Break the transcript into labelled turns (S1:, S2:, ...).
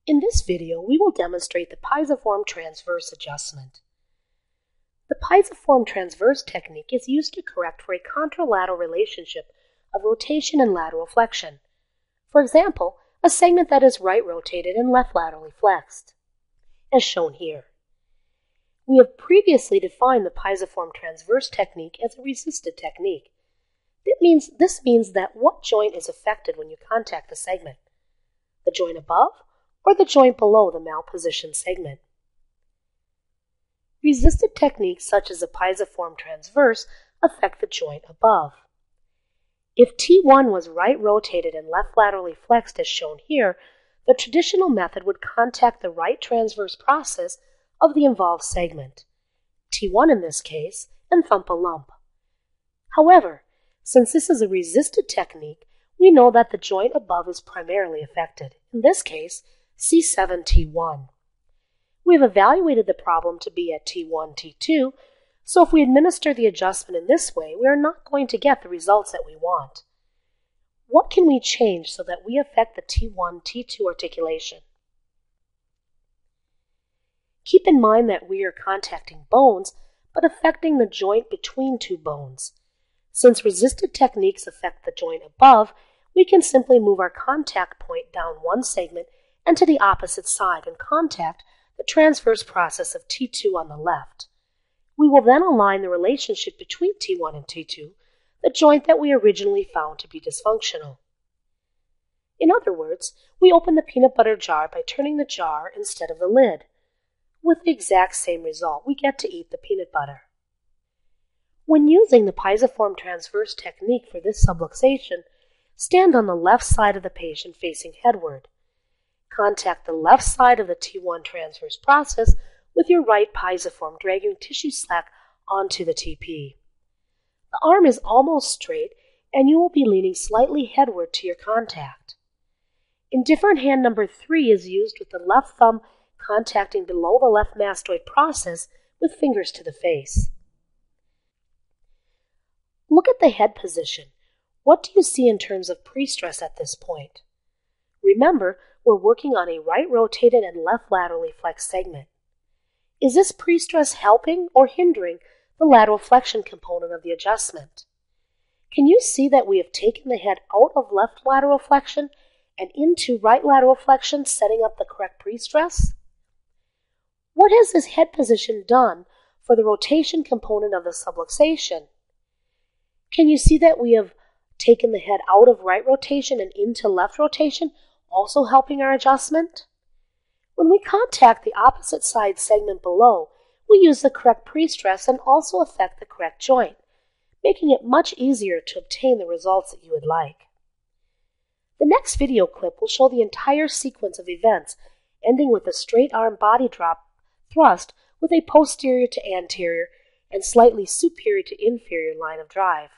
S1: In this video, we will demonstrate the Pisiform Transverse adjustment. The Pisiform Transverse technique is used to correct for a contralateral relationship of rotation and lateral flexion. For example, a segment that is right rotated and left laterally flexed, as shown here. We have previously defined the Pisiform Transverse technique as a resisted technique. This means that what joint is affected when you contact the segment? The joint above or the joint below the malpositioned segment? Resisted techniques such as the Pisiform Transverse affect the joint above. If T1 was right rotated and left laterally flexed as shown here, the traditional method would contact the right transverse process of the involved segment, T1 in this case, and thump a lump. However, since this is a resisted technique, we know that the joint above is primarily affected, in this case, C7-T1. We have evaluated the problem to be at T1, T2, so if we administer the adjustment in this way, we are not going to get the results that we want. What can we change so that we affect the T1, T2 articulation? Keep in mind that we are contacting bones, but affecting the joint between two bones. Since resisted techniques affect the joint above, we can simply move our contact point down one segment and to the opposite side and contact the transverse process of T2 on the left. We will then align the relationship between T1 and T2, the joint that we originally found to be dysfunctional. In other words, we open the peanut butter jar by turning the jar instead of the lid. With the exact same result, we get to eat the peanut butter. When using the Pisiform Transverse technique for this subluxation, stand on the left side of the patient facing headward. Contact the left side of the T1 transverse process with your right pisiform, dragging tissue slack onto the TP. The arm is almost straight, and you will be leaning slightly headward to your contact. Indifferent hand number 3 is used with the left thumb contacting below the left mastoid process with fingers to the face. Look at the head position. What do you see in terms of pre-stress at this point? Remember, we're working on a right rotated and left laterally flexed segment. Is this pre-stress helping or hindering the lateral flexion component of the adjustment? Can you see that we have taken the head out of left lateral flexion and into right lateral flexion, setting up the correct pre-stress? What has this head position done for the rotation component of the subluxation? Can you see that we have taken the head out of right rotation and into left rotation, also helping our adjustment? When we contact the opposite side segment below, we use the correct pre-stress and also affect the correct joint, making it much easier to obtain the results that you would like. The next video clip will show the entire sequence of events, ending with a straight arm body drop thrust with a posterior to anterior and slightly superior to inferior line of drive.